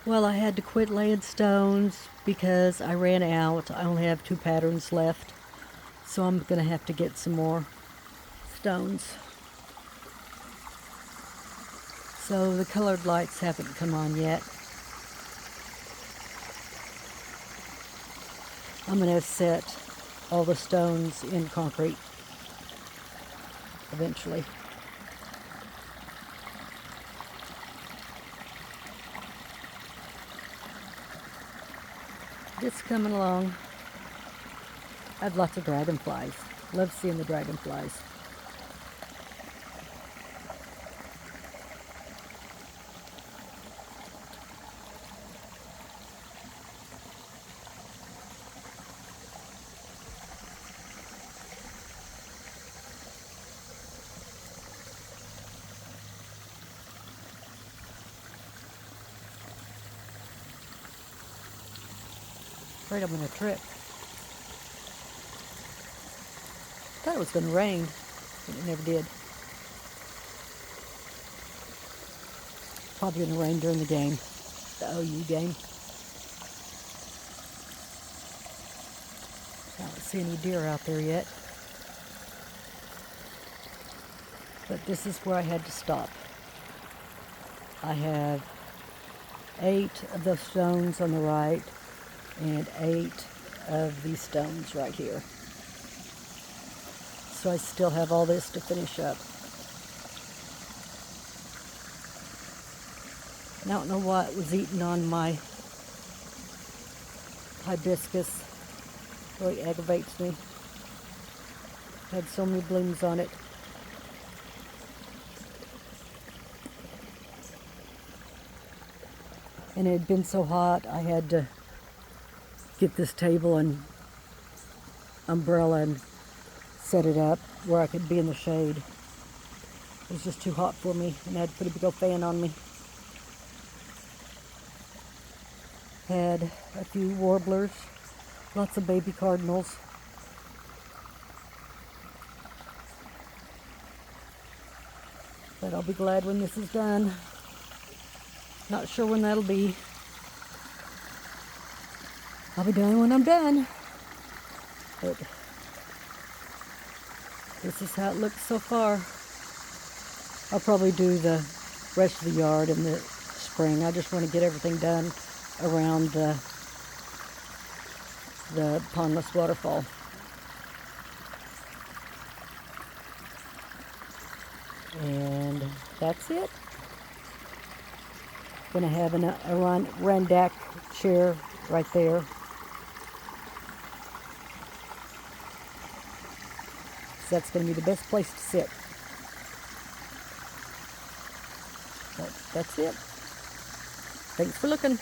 Well, I had to quit laying stones because I ran out. I only have 2 patterns left, so I'm going to have to get some more stones. So the colored lights haven't come on yet. I'm going to set all the stones in concrete eventually. Just coming along. I have lots of dragonflies. Love seeing the dragonflies. Afraid I'm going to trip. Thought it was going to rain, but it never did. Probably going to rain during the game, the OU game. I don't see any deer out there yet. But this is where I had to stop. I have 8 of the stones on the right and 8 of these stones right here. So I still have all this to finish up. And I don't know what was eating on my hibiscus. Really aggravates me. Had so many blooms on it. And it had been so hot, I had to get this table and umbrella and set it up where I could be in the shade. It was just too hot for me, and I had to put a big old fan on me. Had a few warblers, lots of baby cardinals. But I'll be glad when this is done. Not sure when that'll be. I'll be done when I'm done. But this is how it looks so far. I'll probably do the rest of the yard in the spring. I just want to get everything done around the pondless waterfall. And that's it. Gonna have a randac chair right there. So that's gonna be the best place to sit. But that's it. Thanks for looking.